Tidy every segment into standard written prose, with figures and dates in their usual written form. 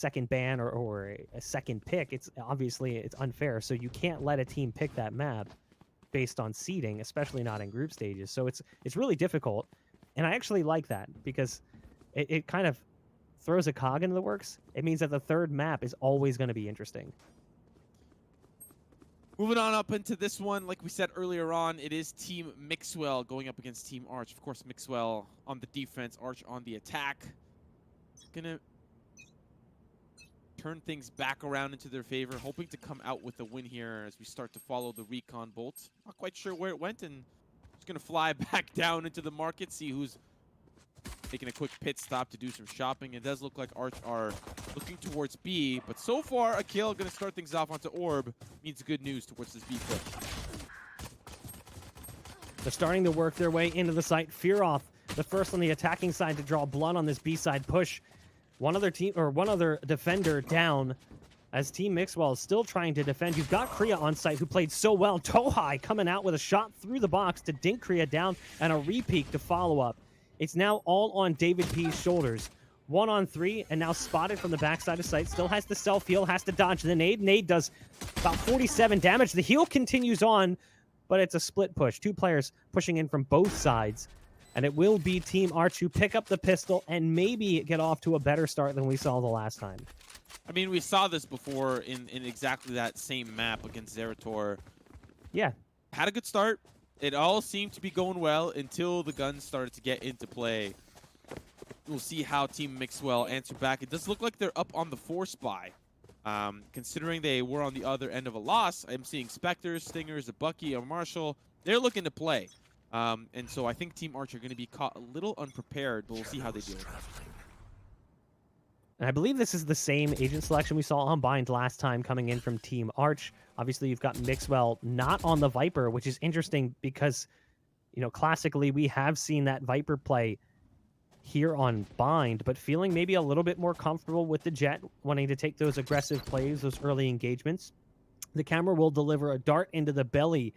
second ban or a second pick, it's obviously it's unfair. So you can't let a team pick that map based on seeding, especially not in group stages. So it's really difficult. And I actually like that because it kind of throws a cog into the works. It means that the third map is always going to be interesting. Moving on up into this one, like we said earlier on, it is Team Mixwell going up against Team Arch. Of course, Mixwell on the defense, Arch on the attack. Gonna turn things back around into their favor, hoping to come out with a win here as we start to follow the recon bolt. Not quite sure where it went, and just gonna fly back down into the market, see who's taking a quick pit stop to do some shopping. It does look like Arch are looking towards B, but so far a kill gonna start things off onto Orb means good news towards this B push. They're starting to work their way into the site. Fearoth, the first on the attacking side to draw blood on this B side push. One other defender down as Team Mixwell is still trying to defend. You've got CREA on site who played so well. Tohaj coming out with a shot through the box to dink CREA down and a repeat to follow up. It's now all on davidp's shoulders. 1-on-3 and now spotted from the backside of site. Still has the self-heal, has to dodge the nade. Nade does about 47 damage. The heal continues on, but it's a split push. Two players pushing in from both sides. And it will be Team Arch who pick up the pistol and maybe get off to a better start than we saw the last time. I mean, we saw this before in exactly that same map against Zerator. Yeah. Had a good start. It all seemed to be going well until the guns started to get into play. We'll see how Team Mixwell answer back. It does look like they're up on the 4 spy. Considering they were on the other end of a loss, I'm seeing Spectres, Stingers, a Bucky, a Marshall. They're looking to play. And so I think Team Arch are going to be caught a little unprepared, but we'll see how they deal with it. And I believe this is the same agent selection we saw on Bind last time coming in from Team Arch. Obviously, you've got Mixwell not on the Viper, which is interesting because, you know, classically we have seen that Viper play here on Bind, but feeling maybe a little bit more comfortable with the Jet, wanting to take those aggressive plays, those early engagements. The camera will deliver a dart into the belly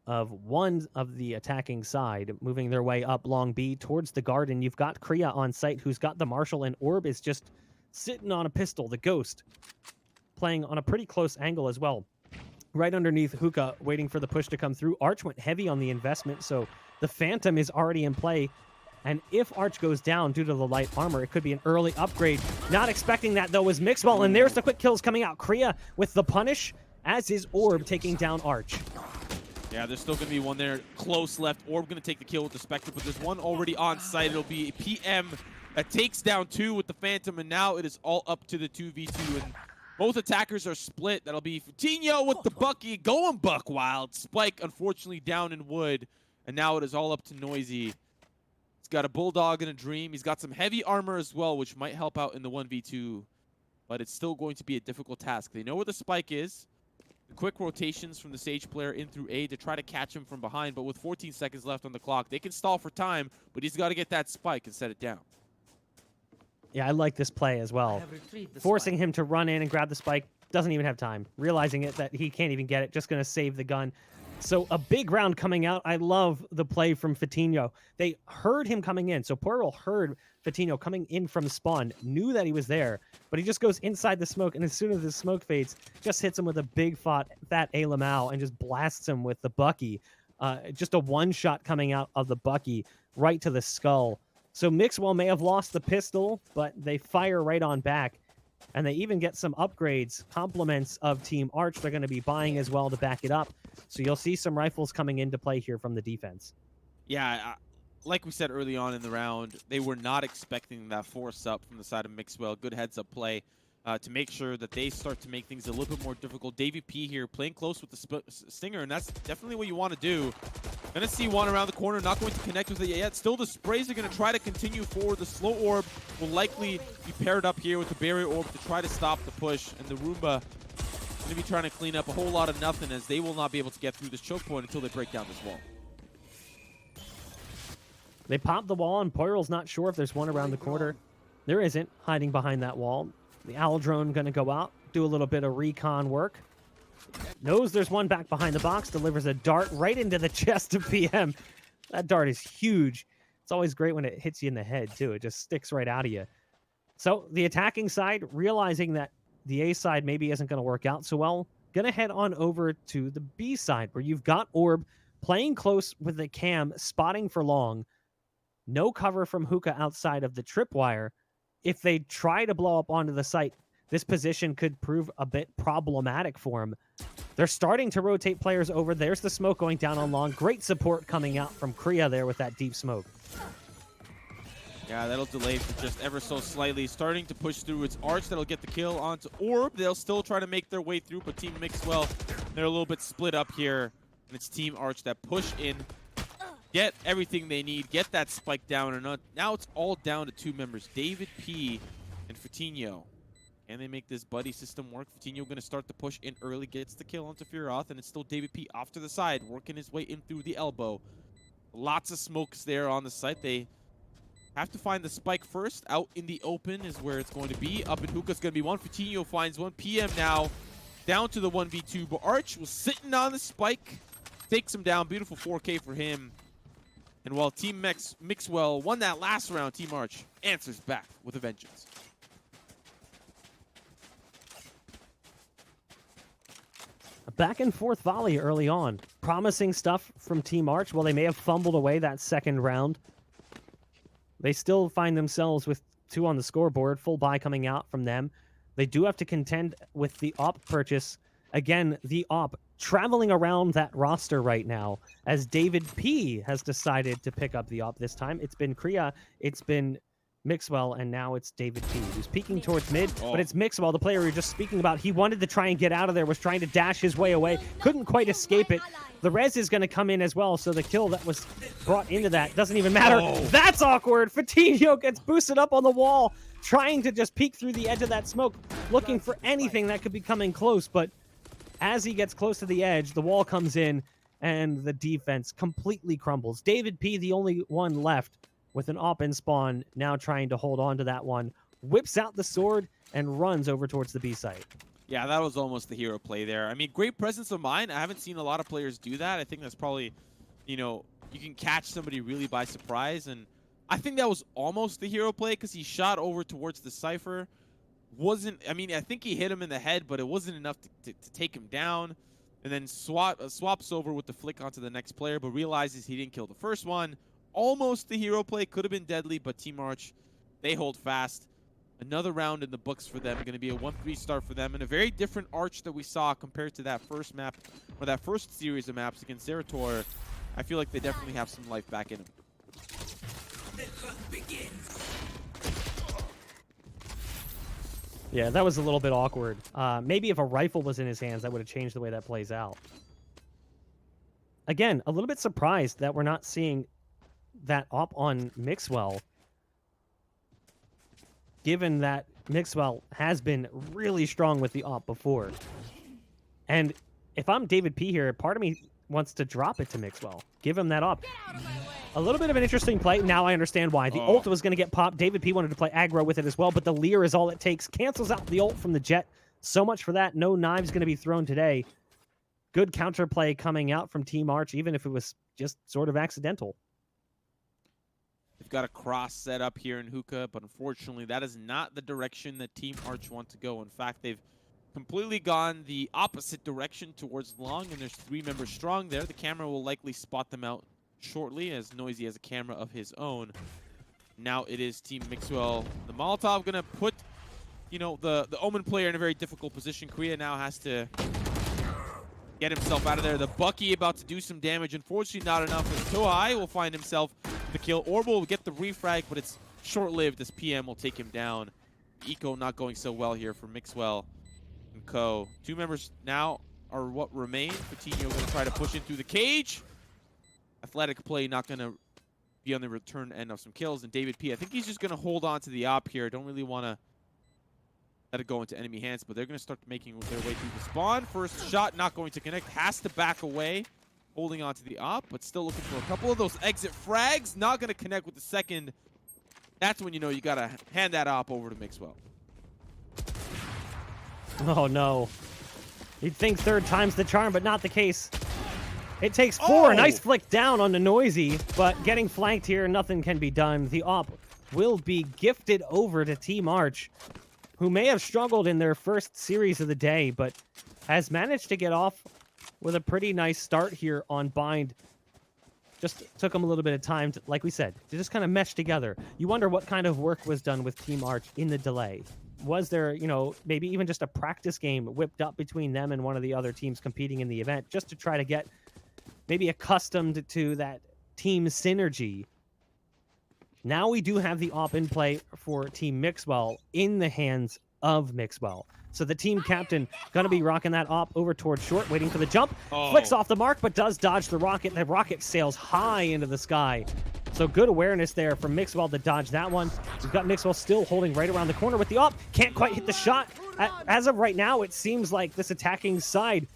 of one of the attacking side, moving their way up long B towards the garden. You've got CREA on site who's got the Marshall, and Orb is just sitting on a pistol, the Ghost, playing on a pretty close angle as well. Right underneath Hookah, waiting for the push to come through. Arch went heavy on the investment, so the Phantom is already in play. And if Arch goes down due to the light armor, it could be an early upgrade. Not expecting that, though, was Mixwell, and there's the quick kills coming out. CREA with the punish, as is Orb taking down Arch. Yeah, there's still going to be one there close left. Orb going to take the kill with the Spectre, but there's one already on site. It'll be a PM that takes down 2 with the Phantom, and now it is all up to the 2v2. And both attackers are split. That'll be Coutinho with the Bucky going buck wild. Spike, unfortunately, down in wood. And now it is all up to Noizeeh. He's got a Bulldog and a Dream. He's got some heavy armor as well, which might help out in the 1v2. But it's still going to be a difficult task. They know where the Spike is. Quick rotations from the Sage player in through A to try to catch him from behind, but with 14 seconds left on the clock, they can stall for time, but he's got to get that spike and set it down. Yeah, I like this play as well. Forcing him to run in and grab the spike, doesn't even have time. Realizing it that he can't even get it, just going to save the gun. So a big round coming out. I love the play from Coutinho. They heard him coming in. So Poirot heard Coutinho coming in from spawn, knew that he was there, but he just goes inside the smoke, and as soon as the smoke fades, just hits him with a big fat A Lamau and just blasts him with the Bucky. Just a one-shot coming out of the Bucky right to the skull. So Mixwell may have lost the pistol, but they fire right on back. And they even get some upgrades, compliments of Team Arch. They're going to be buying as well to back it up. So you'll see some rifles coming into play here from the defense. Yeah, like we said early on in the round, they were not expecting that force up from the side of Mixwell. Good heads-up play to make sure that they start to make things a little bit more difficult. davidp here playing close with the Stinger, and that's definitely what you want to do. Gonna see one around the corner, not going to connect with it yet. Still, the sprays are going to try to continue forward. The slow orb will likely be paired up here with the barrier orb to try to stop the push. And the Roomba going to be trying to clean up a whole lot of nothing, as they will not be able to get through this choke point until they break down this wall. They pop the wall, and Poirot's not sure if there's one around the corner. There isn't, hiding behind that wall. The Owl Drone going to go out, do a little bit of recon work. Knows there's one back behind the box, delivers a dart right into the chest of PM. That dart is huge. It's always great when it hits you in the head, too. It just sticks right out of you. So the attacking side, realizing that the A side maybe isn't going to work out so well, going to head on over to the B side, where you've got Orb playing close with the cam, spotting for long. No cover from Hookah outside of the tripwire. If they try to blow up onto the site, this position could prove a bit problematic for him. They're starting to rotate players over. There's the smoke going down on long. Great support coming out from CREA there with that deep smoke. Yeah, that'll delay for just ever so slightly. Starting to push through. It's Arch that'll get the kill onto Orb. They'll still try to make their way through, but Team Mixwell, they're a little bit split up here. And it's Team Arch that push in, get everything they need, get that spike down. And now it's all down to two members, davidp and Fearoth. Can they make this buddy system work? Fearoth going to start the push in early, gets the kill onto Fearoth, and it's still davidp off to the side, working his way in through the elbow. Lots of smokes there on the site. They have to find the spike first. Out in the open is where it's going to be. Up in Hookah's going to be one. Fearoth finds one. PM now down to the 1v2, but Arch was sitting on the spike. Takes him down. Beautiful 4K for him. And while Team Mixwell won that last round, Team Arch answers back with a vengeance. A back and forth volley early on. Promising stuff from Team Arch. Well, they may have fumbled away that second round. They still find themselves with 2 on the scoreboard. Full buy coming out from them. They do have to contend with the AWP purchase. Again, the AWP traveling around that roster right now, as davidp has decided to pick up the AWP this time. It's been CREA, it's been Mixwell, and now it's davidp, who's peeking towards mid, but it's Mixwell, the player we were just speaking about. He wanted to try and get out of there, was trying to dash his way away, couldn't quite escape it. The res is going to come in as well, so the kill that was brought into that doesn't even matter. That's awkward. Fearoth gets boosted up on the wall, trying to just peek through the edge of that smoke, looking for anything that could be coming close, but as he gets close to the edge, the wall comes in, and the defense completely crumbles. davidp, the only one left, with an AWP in spawn, now trying to hold on to that one, whips out the sword and runs over towards the B site. Yeah, that was almost the hero play there. I mean, great presence of mind. I haven't seen a lot of players do that. I think that's probably, you know, you can catch somebody really by surprise. And I think that was almost the hero play because he shot over towards the Cypher. I mean, I think he hit him in the head, but it wasn't enough to take him down. And then swaps over with the flick onto the next player, but realizes he didn't kill the first one. Almost the hero play, could have been deadly, but Team Arch, they hold fast. Another round in the books for them, going to be a 1-3 start for them, and a very different Arch that we saw compared to that first map, or that first series of maps against Zerator. I feel like they definitely have some life back in them. Yeah, that was a little bit awkward. Maybe if a rifle was in his hands, that would have changed the way that plays out. Again, a little bit surprised that we're not seeing that AWP on Mixwell, given that Mixwell has been really strong with the AWP before. And if I'm davidp here, part of me wants to drop it to Mixwell. Give him that AWP. A little bit of an interesting play. Now I understand why. The ult was going to get popped. davidp wanted to play aggro with it as well, but the Leer is all it takes. Cancels out the ult from the Jet. So much for that. No knives going to be thrown today. Good counterplay coming out from Team Arch, even if it was just sort of accidental. They've got a cross set up here in Hookah, but unfortunately that is not the direction that Team Arch want to go. In fact, they've completely gone the opposite direction towards long, and there's 3 members strong there. The camera will likely spot them out shortly, as Noizeeh has a camera of his own. Now it is Team Mixwell. The Molotov going to put, you know, the Omen player in a very difficult position. CREA now has to get himself out of there. The Bucky about to do some damage. Unfortunately, not enough, as Tohaj will find himself the kill. Orb will get the refrag, but it's short-lived as PM will take him down. Eco not going so well here for Mixwell and co. 2 members now are what remain. Fearoth going to try to push in through the cage. Athletic play not going to be on the return end of some kills. And davidp, I think he's just going to hold on to the AWP here. Don't really want to let it go into enemy hands, but they're going to start making their way through the spawn. First shot not going to connect. Has to back away, holding on to the AWP, but still looking for a couple of those exit frags. Not going to connect with the second. That's when you know you got to hand that AWP over to Mixwell. Oh, no. You'd think third time's the charm, but not the case. It takes 4. Nice flick down on the Noizeeh, but getting flanked here, nothing can be done. The AWP will be gifted over to Team Arch, who may have struggled in their first series of the day, but has managed to get off with a pretty nice start here on Bind. Just took them a little bit of time, to, like we said, to just kind of mesh together. You wonder what kind of work was done with Team Arch in the delay. Was there, you know, maybe even just a practice game whipped up between them and one of the other teams competing in the event, just to try to get maybe accustomed to that team synergy. Now we do have the op in play for Team Mixwell in the hands of Mixwell. So the team captain going to be rocking that op over towards short, waiting for the jump. Flicks off the mark, but does dodge the rocket. The rocket sails high into the sky. So good awareness there from Mixwell to dodge that one. We've got Mixwell still holding right around the corner with the op. Can't quite hit the shot. As of right now, it seems like this attacking side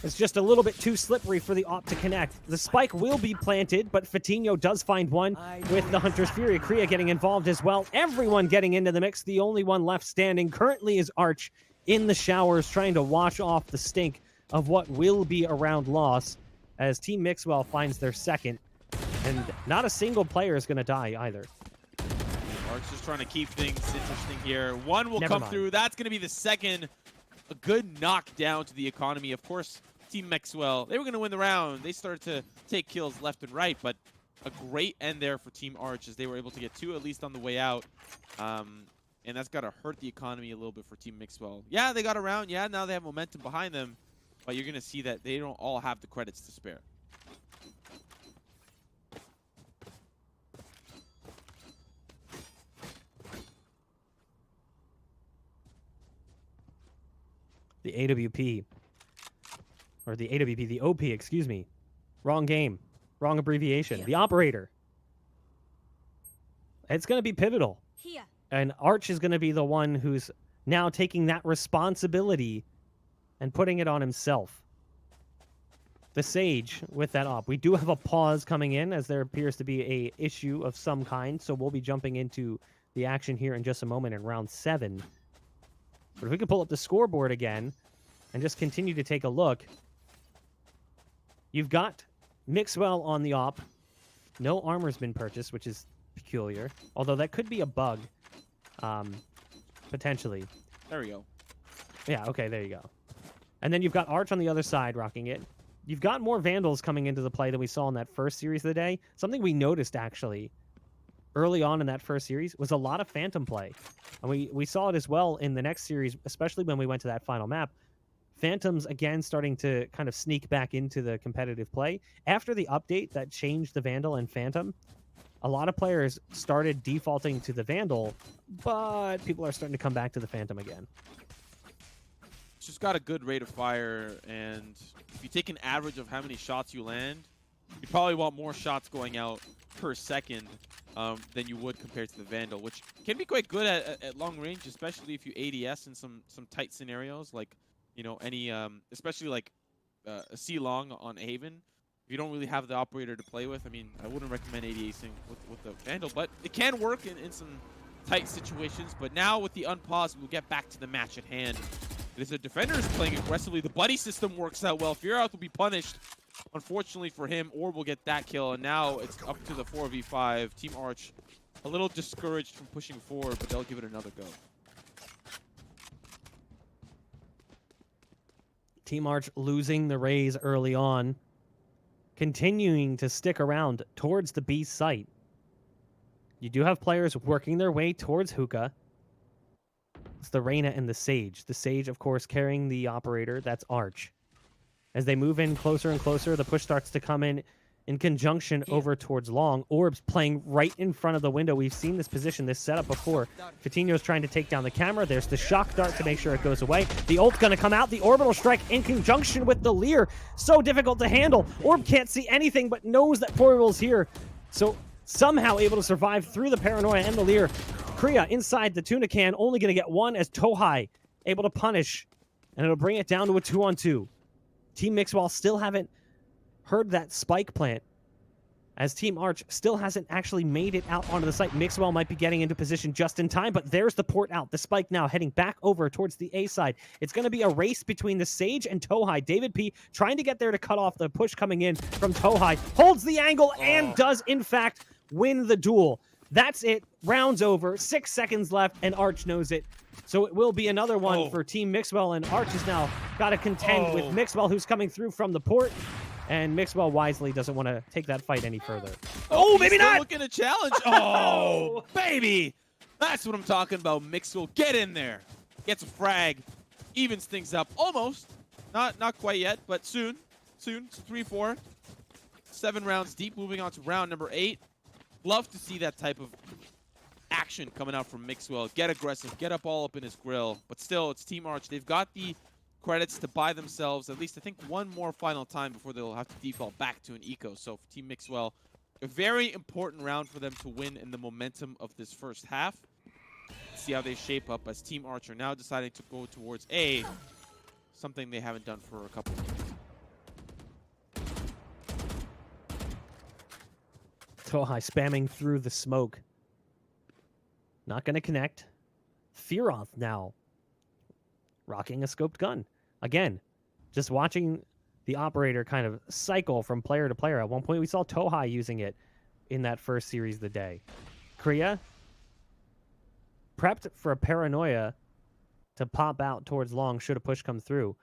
is just a little bit too slippery for the op to connect. The spike will be planted, but Fatinho does find one with the Hunter's Fury. CREA getting involved as well. Everyone getting into the mix. The only one left standing currently is Arch in the showers, trying to wash off the stink of what will be a round loss as Team Mixwell finds their second. And not a single player is going to die either. Arch just trying to keep things interesting here. One will come through. That's going to be the second. A good knockdown to the economy. Of course, Team Mixwell, they were going to win the round. They started to take kills left and right, but a great end there for Team Arch as they were able to get two at least on the way out. And that's got to hurt the economy a little bit for Team Mixwell. Yeah, they got a round. Yeah, now they have momentum behind them, but you're going to see that they don't all have the credits to spare. The AWP, or the AWP, the OP, excuse me. Wrong game, wrong abbreviation. The operator. It's going to be pivotal. And Arch is going to be the one who's now taking that responsibility and putting it on himself. The Sage with that op. We do have a pause coming in as there appears to be a issue of some kind, so we'll be jumping into the action here in just a moment in round 7. But if we can pull up the scoreboard again and just continue to take a look, you've got Mixwell on the op. No armor's been purchased, which is peculiar. Although that could be a bug, potentially. There we go. Yeah, okay, there you go. And then you've got Arch on the other side rocking it. You've got more Vandals coming into the play than we saw in that first series of the day. Something we noticed, actually, early on in that first series was a lot of Phantom play. And we saw it as well in the next series, especially when we went to that final map. Phantoms, again, starting to kind of sneak back into the competitive play. After the update that changed the Vandal and Phantom, a lot of players started defaulting to the Vandal, but people are starting to come back to the Phantom again. It's just got a good rate of fire, and if you take an average of how many shots you land, you probably want more shots going out per second than you would compared to the Vandal, which can be quite good at long range, especially if you ADS in some tight scenarios, like, you know, any, especially like a C-Long on Haven. If you don't really have the operator to play with, I mean, I wouldn't recommend ADSing with the Vandal, but it can work in some tight situations. But now with the unpause, we'll get back to the match at hand. It is the defenders playing aggressively. The buddy system works out well. Fearoth will be punished, unfortunately for him. Orb will get that kill, and now it's up to the 4v5. Team Arch a little discouraged from pushing forward, but they'll give it another go. Team Arch losing the Rays early on, continuing to stick around towards the B site. You do have players working their way towards Hookah. It's the Reyna and the Sage. The Sage, of course, carrying the operator. That's Arch. As they move in closer and closer, the push starts to come in conjunction over towards Long. Orbs playing right in front of the window. We've seen this position, this setup before. Fatinho's trying to take down the camera. There's the shock dart to make sure it goes away. The ult's going to come out. The orbital strike in conjunction with the Leer. So difficult to handle. Orb can't see anything but knows that Poirel's here. So somehow able to survive through the paranoia and the Leer. CREA inside the tuna can, only going to get one as Tohaj able to punish. And it'll bring it down to a 2-on-2. Team Mixwell still haven't heard that spike plant, as Team Arch still hasn't actually made it out onto the site. Mixwell might be getting into position just in time, but there's the port out. The spike now heading back over towards the A side. It's going to be a race between the Sage and Tohaj. davidp trying to get there to cut off the push coming in from Tohaj. Holds the angle and does, in fact, win the duel. That's it. Round's over. 6 seconds left, and Arch knows it. So it will be another one for Team Mixwell, and Arch has now got to contend with Mixwell, who's coming through from the port. And Mixwell wisely doesn't want to take that fight any further. Oh, maybe not! Looking to challenge. Oh, baby! That's what I'm talking about. Mixwell, get in there. Gets a frag. Evens things up. Almost. Not quite yet, but soon. Soon. 3-4. 7 rounds deep. Moving on to round number 8. Love to see that type of action coming out from Mixwell. Get aggressive. Get up all up in his grill. But still, it's Team Arch. They've got the credits to buy themselves at least, I think, one more final time before they'll have to default back to an eco. So for Team Mixwell, a very important round for them to win in the momentum of this first half. See how they shape up as Team Arch are now deciding to go towards A, something they haven't done for a couple of years. Tohaj spamming through the smoke. Not going to connect. Fearoth now rocking a scoped gun. Again, just watching the operator kind of cycle from player to player. At one point, we saw Tohaj using it in that first series of the day. CREA prepped for a paranoia to pop out towards long should a push come through.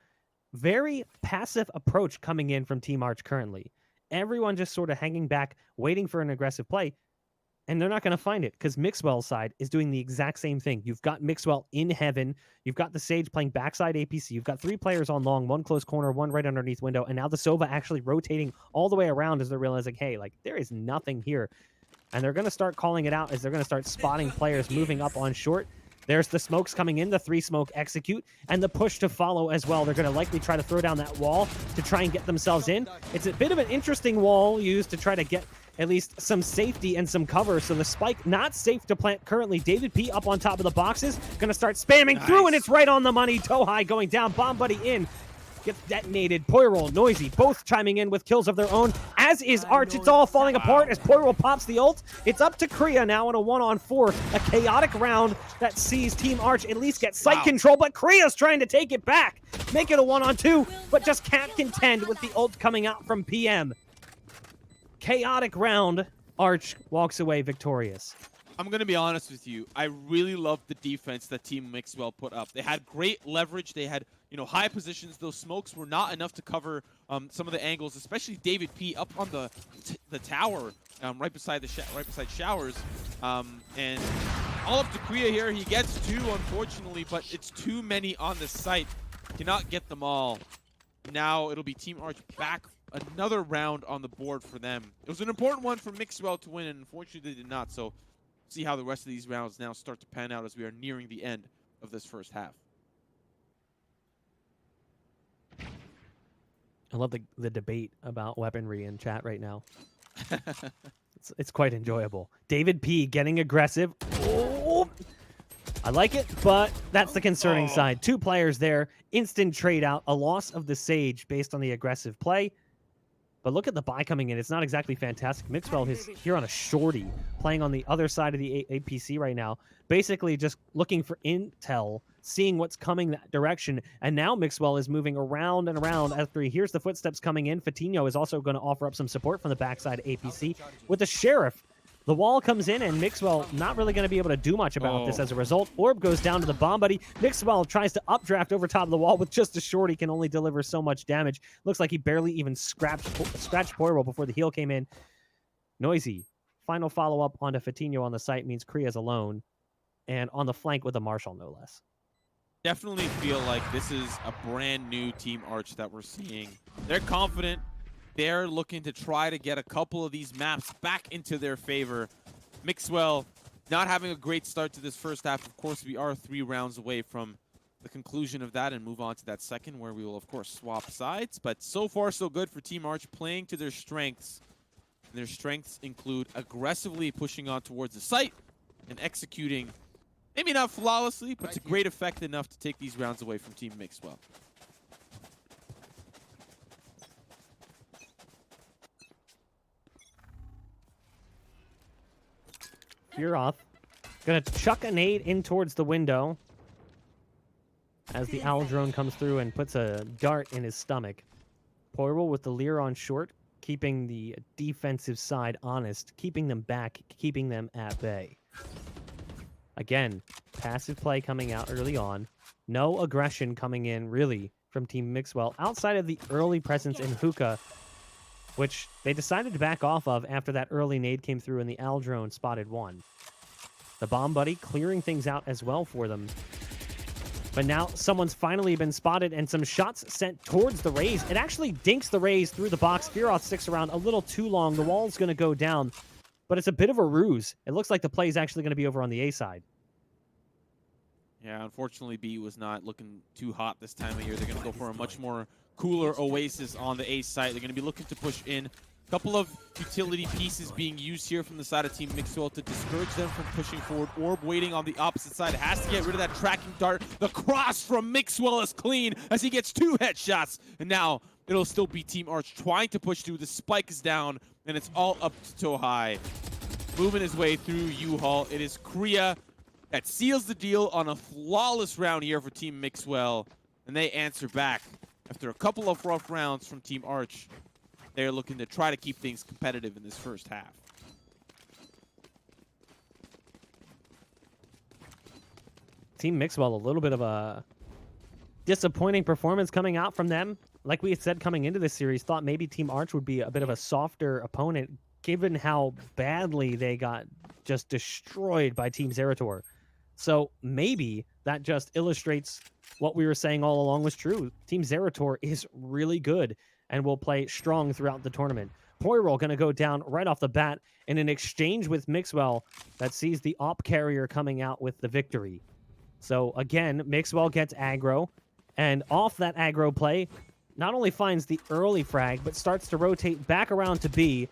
Very passive approach coming in from Team Arch currently. Everyone just sort of hanging back, waiting for an aggressive play. And they're not going to find it because Mixwell's side is doing the exact same thing. You've got Mixwell in heaven. You've got the Sage playing backside APC. You've got 3 players on long, 1 close corner, 1 right underneath window. And now the Sova actually rotating all the way around as they're realizing, hey, like, there is nothing here. And they're going to start calling it out as they're going to start spotting players moving up on short. There's the smokes coming in, the 3 smoke execute, and the push to follow as well. They're going to likely try to throw down that wall to try and get themselves in. It's a bit of an interesting wall used to try to get at least some safety and some cover. So the spike not safe to plant currently. davidp up on top of the boxes, going to start spamming through, and it's right on the money. Tohaj going down, Bomb Buddy in. Gets detonated. Poirol, Noizeeh, both chiming in with kills of their own, as is Arch. It's all falling apart as Poirol pops the ult. It's up to CREA now in a 1-on-4. A chaotic round that sees Team Arch at least get site control, but CREA's trying to take it back. Make it a 1-on-2, but just can't contend with the ult coming out from PM. Chaotic round. Arch walks away victorious. I'm going to be honest with you. I really loved the defense that Team Mixwell put up. They had great leverage. They had, high positions. Those smokes were not enough to cover some of the angles, especially davidp up on the tower, right beside showers. And all up to CREA here. He gets 2, unfortunately, but it's too many on the site. Cannot get them all. Now it'll be Team Arch back. Another round on the board for them. It was an important one for Mixwell to win, and unfortunately they did not. So see how the rest of these rounds now start to pan out as we are nearing the end of this first half. I love the debate about weaponry in chat right now. It's quite enjoyable. davidp getting aggressive. Oh, I like it, but that's the concerning side. 2 players there. Instant trade out. A loss of the Sage based on the aggressive play. But look at the buy coming in. It's not exactly fantastic. Mixwell is here on a shorty, playing on the other side of the APC right now. Basically just looking for intel, seeing what's coming that direction. And now Mixwell is moving around and around after he hears the footsteps coming in. Fatinho is also going to offer up some support from the backside APC with the Sheriff. The wall comes in, and Mixwell not really going to be able to do much about this as a result. Orb goes down to the Bomb Buddy. Mixwell tries to updraft over top of the wall with just a shorty, can only deliver so much damage. Looks like he barely even scratched Poirol before the heal came in. Noizeeh, final follow-up onto Fatinho on the site means CREA's alone, and on the flank with a Marshall, no less. Definitely feel like this is a brand new Team Arch that we're seeing. They're confident. They're looking to try to get a couple of these maps back into their favor. Mixwell not having a great start to this first half. Of course, we are 3 rounds away from the conclusion of that and move on to that second, where we will, of course, swap sides. But so far, so good for Team Arch, playing to their strengths. And their strengths include aggressively pushing on towards the site and executing, maybe not flawlessly, but to great effect enough to take these rounds away from Team Mixwell. Fearoth gonna chuck a nade in towards the window as the owl drone comes through and puts a dart in his stomach. Poirol with the Lear on short, keeping the defensive side honest, keeping them back, keeping them at bay. Again, passive play coming out early on. No aggression coming in, really, from Team Mixwell, outside of the early presence in Hookah, which they decided to back off of after that early nade came through and the Al drone spotted one. The Bomb Buddy clearing things out as well for them. But now someone's finally been spotted and some shots sent towards the Raze. It actually dinks the Raze through the box. Fearoth sticks around a little too long. The wall's going to go down, but it's a bit of a ruse. It looks like the play is actually going to be over on the A side. Yeah, unfortunately, B was not looking too hot this time of year. They're going to go for a much more cooler Oasis on the A site. They're going to be looking to push in. A couple of utility pieces being used here from the side of Team Mixwell to discourage them from pushing forward. Orb waiting on the opposite side. Has to get rid of that tracking dart. The cross from Mixwell is clean as he gets 2 headshots. And now it'll still be Team Arch trying to push through. The spike is down, and it's all up to Tohaj. Moving his way through U-Haul. It is CREA that seals the deal on a flawless round here for Team Mixwell. And they answer back. After a couple of rough rounds from Team Arch, they're looking to try to keep things competitive in this first half. Team Mixwell, a little bit of a disappointing performance coming out from them. Like we had said coming into this series, thought maybe Team Arch would be a bit of a softer opponent, given how badly they got just destroyed by Team Zerator. So maybe that just illustrates what we were saying all along was true. Team Zerator is really good and will play strong throughout the tournament. Poirot going to go down right off the bat in an exchange with Mixwell that sees the op carrier coming out with the victory. So again, Mixwell gets aggro, and off that aggro play, not only finds the early frag, but starts to rotate back around to B.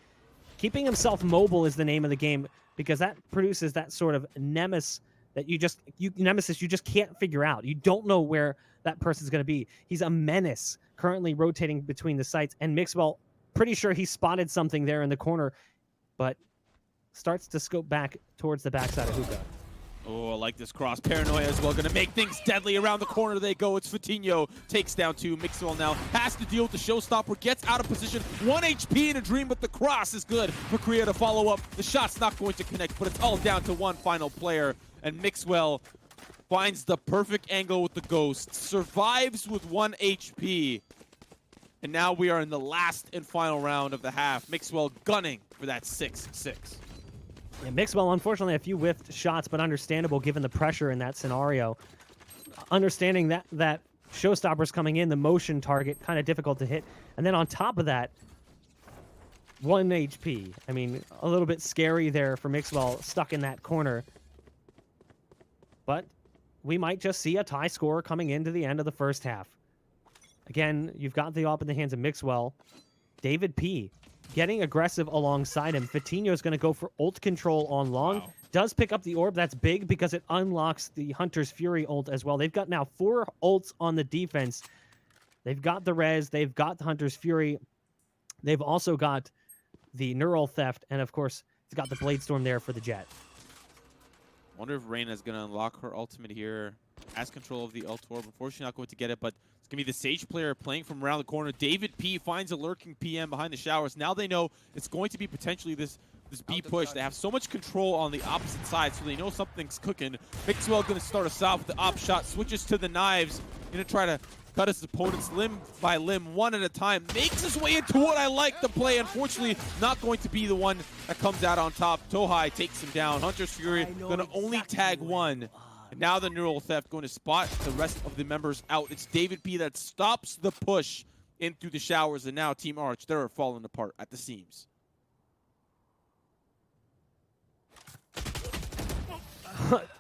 Keeping himself mobile is the name of the game, because that produces that sort of nemesis that you just can't figure out. You don't know where that person's going to be. He's a menace currently rotating between the sites, and Mixwell, pretty sure he spotted something there in the corner, but starts to scope back towards the backside of Hookah. Oh, I like this cross. Paranoia as well. Going to make things deadly. Around the corner they go. It's Fatinho. Takes down 2. Mixwell now has to deal with the showstopper. Gets out of position. 1 HP in a dream, but the cross is good for CREA to follow up. The shot's not going to connect, but it's all down to one final player. And Mixwell finds the perfect angle with the ghost. Survives with 1 HP. And now we are in the last and final round of the half. Mixwell gunning for that 6-6. Yeah, Mixwell, unfortunately, a few whiffed shots, but understandable given the pressure in that scenario. Understanding that showstopper's coming in, the motion target, kind of difficult to hit. And then on top of that, 1 HP. I mean, a little bit scary there for Mixwell, stuck in that corner. But we might just see a tie score coming into the end of the first half. Again, you've got the op in the hands of Mixwell. davidp getting aggressive alongside him. Fatinho is going to go for ult control on long. Wow. Does pick up the orb. That's big because it unlocks the Hunter's Fury ult as well. They've got now 4 ults on the defense. They've got the res. They've got the Hunter's Fury. They've also got the Neural Theft. And, of course, it's got the Blade Storm there for the Jet. Wonder if Reyna's going to unlock her ultimate here. Has control of the ult orb. Unfortunately, not going to get it, but it's going to be the Sage player playing from around the corner. davidp finds a lurking PM behind the showers. Now they know it's going to be potentially this B push. They have so much control on the opposite side, so they know something's cooking. Mixwell going to start us off with the op shot. Switches to the knives. Going to try to cut his opponents limb by limb, one at a time. Makes his way into what I like to play. Unfortunately, not going to be the one that comes out on top. Tohaj takes him down. Hunter's Fury going to only tag 1. And now the Neural Theft going to spot the rest of the members out. It's davidp that stops the push in through the showers. And now Team Arch, they're falling apart at the seams.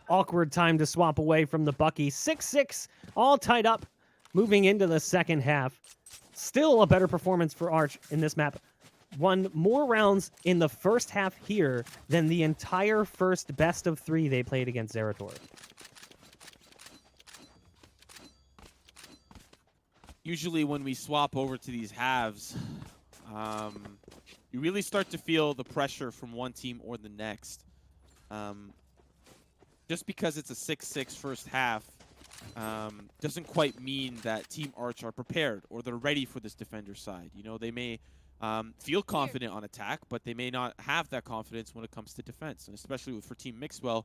Awkward time to swap away from the Bucky. 6-6, all tied up, moving into the second half. Still a better performance for Arch in this map. Won more rounds in the first half here than the entire first best of 3 they played against Zerator. Usually when we swap over to these halves, you really start to feel the pressure from one team or the next. Just because it's a 6-6 first half doesn't quite mean that Team Arch are prepared or they're ready for this defender side. You know, they may feel confident on attack, but they may not have that confidence when it comes to defense. And especially for Team Mixwell,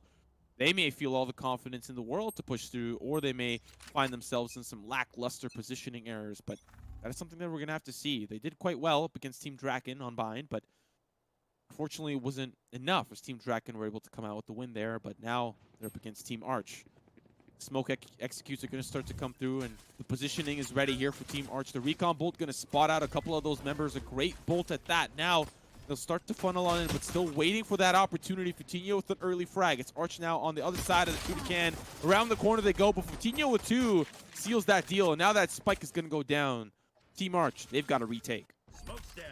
they may feel all the confidence in the world to push through, or they may find themselves in some lackluster positioning errors. But that is something that we're going to have to see. They did quite well up against Team Draken on Bind, but unfortunately it wasn't enough as Team Draken were able to come out with the win there. But now they're up against Team Arch. Smoke executes are going to start to come through, and the positioning is ready here for Team Arch. The recon bolt going to spot out a couple of those members. A great bolt at that. Now they'll start to funnel on in, but still waiting for that opportunity. Coutinho with an early frag. It's Arch now on the other side of the Tutti can. Around the corner they go, but Coutinho with 2 seals that deal, and now that spike is going to go down. Team Arch, they've got to retake. Smoke's down.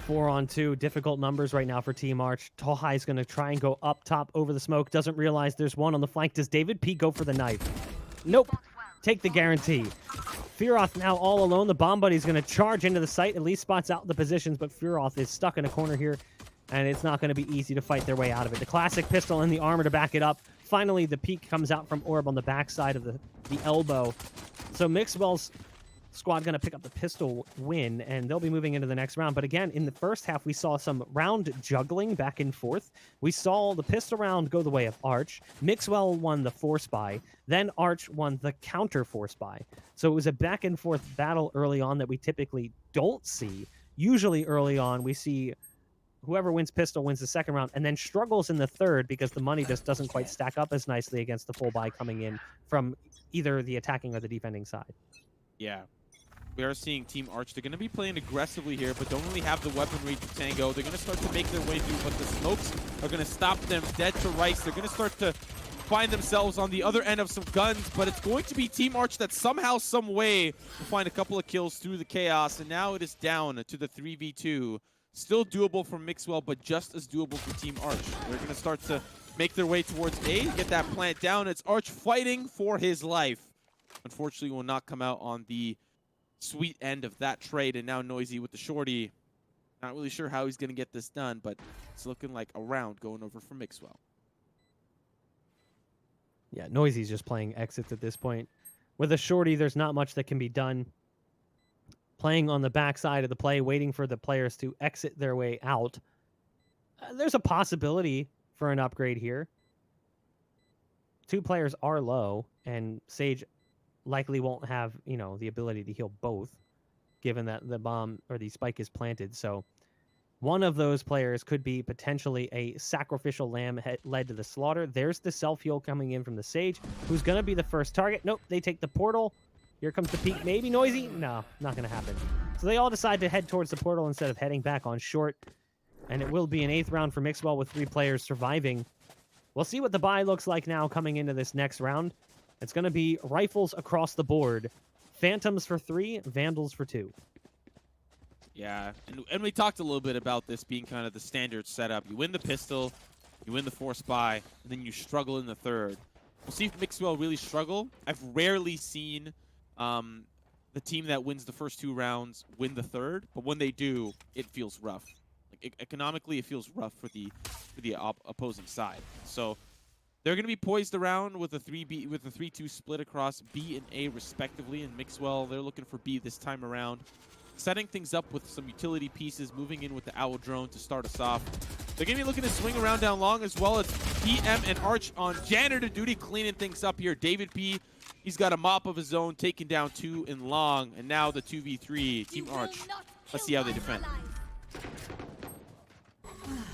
4-on-2, difficult numbers right now for Team Arch. Tohaj is going to try and go up top over the smoke. Doesn't realize there's one on the flank. Does davidp go for the knife? Nope. Take the guarantee. Fearoth now all alone. The bomb buddy's going to charge into the site. At least spots out the positions, but Fearoth is stuck in a corner here, and it's not going to be easy to fight their way out of it. The classic pistol and the armor to back it up. Finally, the peek comes out from Orb on the backside of the elbow. So Mixwell's squad going to pick up the pistol win, and they'll be moving into the next round. But again, in the first half, we saw some round juggling back and forth. We saw the pistol round go the way of Arch. Mixwell won the force buy. Then Arch won the counter force buy. So it was a back and forth battle early on that we typically don't see. Usually early on, we see whoever wins pistol wins the second round, and then struggles in the third because the money just doesn't quite stack up as nicely against the full buy coming in from either the attacking or the defending side. Yeah. We are seeing Team Arch. They're going to be playing aggressively here, but don't really have the weaponry to tango. They're going to start to make their way through, but the smokes are going to stop them dead to rights. They're going to start to find themselves on the other end of some guns, but it's going to be Team Arch that somehow, some way will find a couple of kills through the chaos, and now it is down to the 3v2. Still doable for Mixwell, but just as doable for Team Arch. They're going to start to make their way towards A, get that plant down. It's Arch fighting for his life. Unfortunately, will not come out on the sweet end of that trade, and now Noizeeh with the shorty. Not really sure how he's going to get this done, but it's looking like a round going over for Mixwell. Yeah, Noizeeh's just playing exits at this point. With a shorty, there's not much that can be done. Playing on the backside of the play, waiting for the players to exit their way out. There's a possibility for an upgrade here. 2 players are low, and Sage likely won't have, the ability to heal both, given that the bomb or the spike is planted. So one of those players could be potentially a sacrificial lamb led to the slaughter. There's the self-heal coming in from the Sage, who's going to be the first target. Nope, they take the portal. Here comes the peek. Maybe Noizeeh? No, not going to happen. So they all decide to head towards the portal instead of heading back on short. And it will be an 8th round for Mixwell with 3 players surviving. We'll see what the buy looks like now coming into this next round. It's going to be rifles across the board. Phantoms for 3, Vandals for 2. Yeah, and we talked a little bit about this being kind of the standard setup. You win the pistol, you win the force buy, and then you struggle in the third. We'll see if Mixwell really struggle. I've rarely seen the team that wins the first 2 rounds win the third, but when they do, it feels rough. Like, economically, it feels rough for the opposing side. So they're going to be poised around with a 3-2 split across B and A respectively. And Mixwell, they're looking for B this time around, setting things up with some utility pieces, moving in with the Owl drone to start us off. They're going to be looking to swing around down long as well as PM and Arch on janitor duty, cleaning things up here. davidp, he's got a mop of his own, taking down 2 in long, and now the 2v3 Team Arch. Let's see how they defend.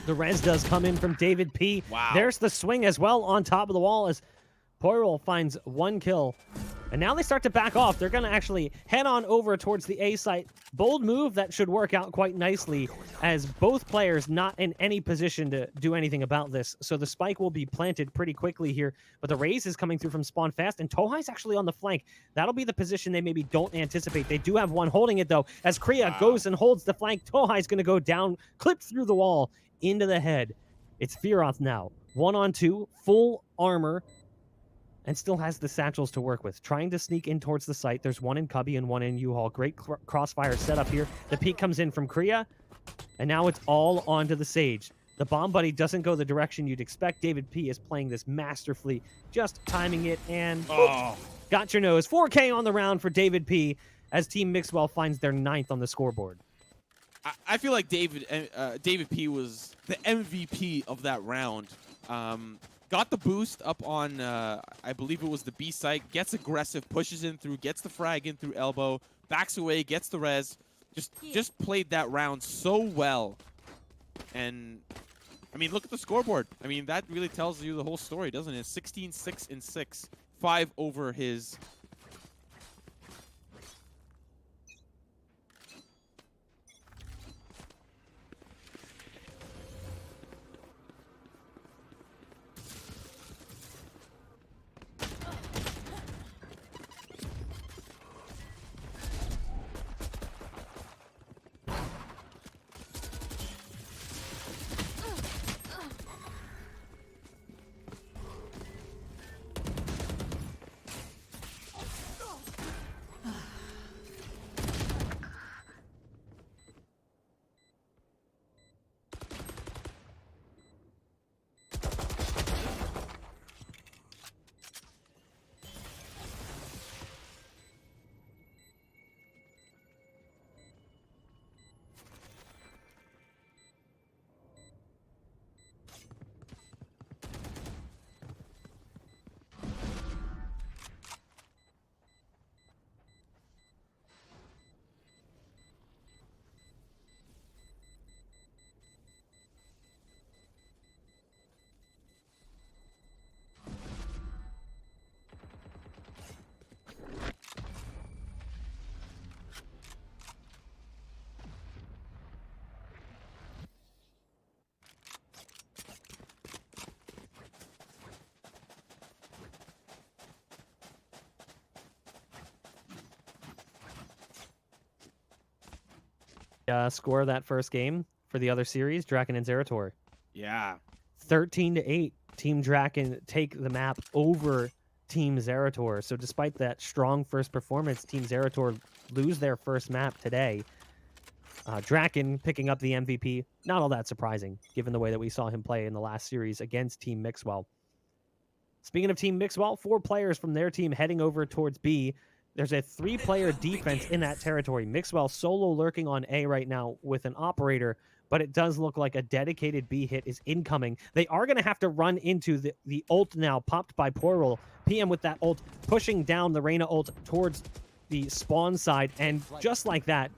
The res does come in from davidp. Wow. There's the swing as well on top of the wall as Poirot finds 1 kill. And now they start to back off. They're going to actually head on over towards the A site. Bold move that should work out quite nicely as both players not in any position to do anything about this. So the spike will be planted pretty quickly here. But the raise is coming through from spawn fast, and Tohaj's actually on the flank. That'll be the position they maybe don't anticipate. They do have one holding it, though, as CREA goes and holds the flank. Tohaj's going to go down, clip through the wall, into the head. It's Fearoth now. 1-on-2, full armor, and still has the satchels to work with. Trying to sneak in towards the site. There's one in Cubby and one in U-Haul. Great crossfire setup here. The peek comes in from CREA, and now it's all onto the Sage. The bomb buddy doesn't go the direction you'd expect. davidp is playing this masterfully, just timing it, and got your nose. 4K on the round for davidp. as Team Mixwell finds their 9th on the scoreboard. I feel like David P was the MVP of that round. Got the boost up on, I believe it was the B site, gets aggressive, pushes in through, gets the frag in through elbow, backs away, gets the res. Just played that round so well. And, I mean, look at the scoreboard. I mean, that really tells you the whole story, doesn't it? 16, 6, and 6. 5 over his... Score of that first game for the other series, Draken and Zerator. Yeah. 13-8. Team Draken take the map over Team Zerator. So despite that strong first performance, Team Zerator lose their first map today. Draken picking up the MVP. Not all that surprising, given the way that we saw him play in the last series against Team Mixwell. Speaking of Team Mixwell, 4 players from their team heading over towards B. There's a 3-player defense in that territory. Mixwell solo lurking on A right now with an operator, but it does look like a dedicated B hit is incoming. They are going to have to run into the ult now, popped by Portal. PM with that ult, pushing down the Reyna ult towards the spawn side, and just like that,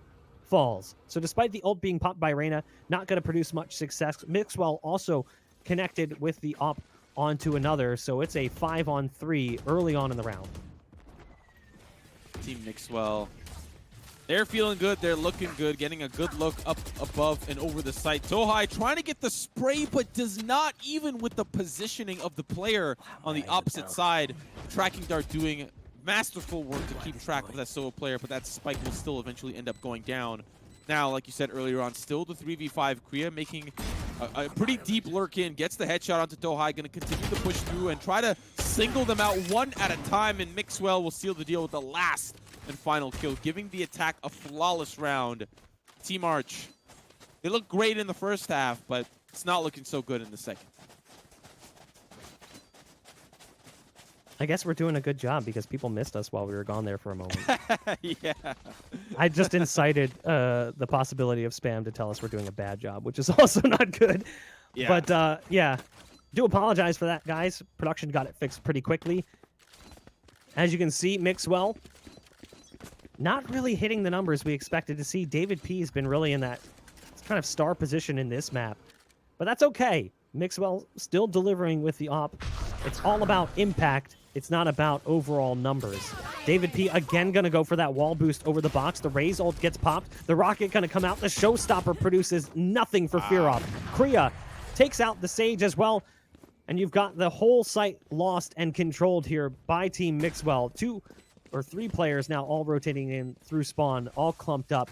falls. So despite the ult being popped by Reyna, not going to produce much success. Mixwell also connected with the op onto another, so it's a 5-on-3 early on in the round. Team Mixwell, they're feeling good. They're looking good, getting a good look up above and over the site. Tohaj trying to get the spray, but does not, even with the positioning of the player on the opposite side. Tracking Dart doing masterful work to keep track of that solo player, but that spike will still eventually end up going down. Now, like you said earlier on, still the 3v5. CREA making a pretty deep lurk in, gets the headshot onto Tohaj, going to continue to push through and try to single them out one at a time, and Mixwell will seal the deal with the last and final kill, giving the attack a flawless round. Team Arch, they look great in the first half, but it's not looking so good in the second. I guess we're doing a good job because people missed us while we were gone there for a moment. Yeah. I just incited the possibility of spam to tell us we're doing a bad job, which is also not good. Yeah. But yeah, do apologize for that, guys. Production got it fixed pretty quickly. As you can see, Mixwell not really hitting the numbers we expected to see. David P has been really in that kind of star position in this map. But that's okay. Mixwell still delivering with the op. It's all about impact. It's not about overall numbers. David P again going to go for that wall boost over the box. The Raze ult gets popped. The rocket going to come out. The showstopper produces nothing for Fearoth. CREA takes out the Sage as well. And you've got the whole site lost and controlled here by Team Mixwell. 2 or 3 players now all rotating in through spawn, all clumped up.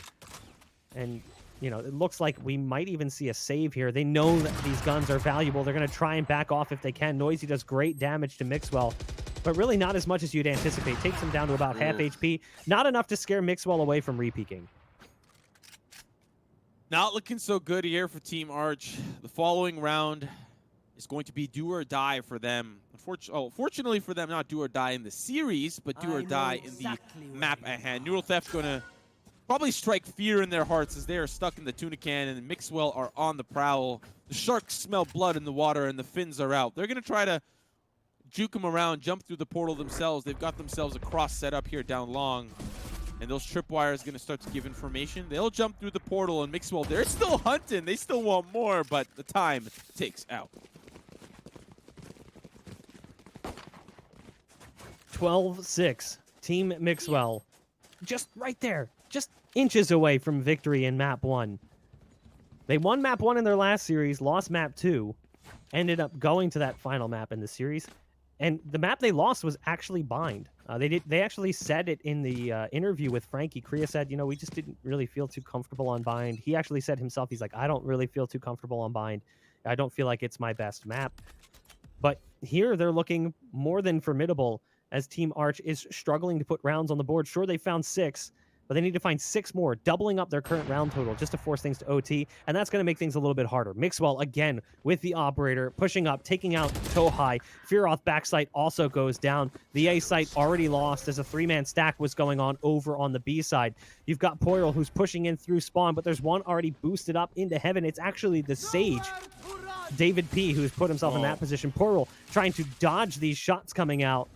And, you know, it looks like we might even see a save here. They know that these guns are valuable. They're going to try and back off if they can. Noizeeh does great damage to Mixwell, but really not as much as you'd anticipate. Takes him down to about half HP. Not enough to scare Mixwell away from repeaking. Not looking so good here for Team Arch. The following round is going to be do or die for them. Fortunately for them, not do or die in the series, but do or die in the map at hand. Neural Theft gonna probably strike fear in their hearts as they are stuck in the tuna can, and Mixwell are on the prowl. The sharks smell blood in the water, and the fins are out. They're gonna try to juke them around, jump through the portal themselves. They've got themselves a cross set up here down long, and those tripwires gonna start to give information. They'll jump through the portal, and Mixwell, they're still hunting. They still want more, but the time takes out. 12-6. Team Mixwell. Just right there. Just inches away from victory in map 1. They won map 1 in their last series, lost map 2, ended up going to that final map in the series. And the map they lost was actually Bind. They actually said it in the interview with Frankie. CREA said, you know, we just didn't really feel too comfortable on Bind. He actually said himself, he's like, I don't really feel too comfortable on Bind. I don't feel like it's my best map. But here they're looking more than formidable as Team Arch is struggling to put rounds on the board. Sure, they found 6, but they need to find 6 more, doubling up their current round total just to force things to OT, and that's going to make things a little bit harder. Mixwell, again, with the operator, pushing up, taking out Tohaj. Fearoth backside also goes down. The A site already lost as a 3-man stack was going on over on the B side. You've got Poirel, who's pushing in through spawn, but there's one already boosted up into heaven. It's actually the Sage, David P, who's put himself in that position. Poirel trying to dodge these shots coming out.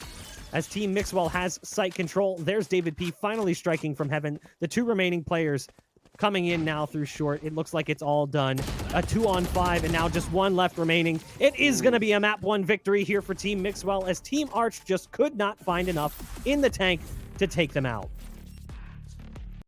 As Team Mixwell has site control, there's David P finally striking from heaven. The 2 remaining players coming in now through short. It looks like it's all done. A 2-on-5, and now just 1 left remaining. It is going to be a map 1 victory here for Team Mixwell, as Team Arch just could not find enough in the tank to take them out.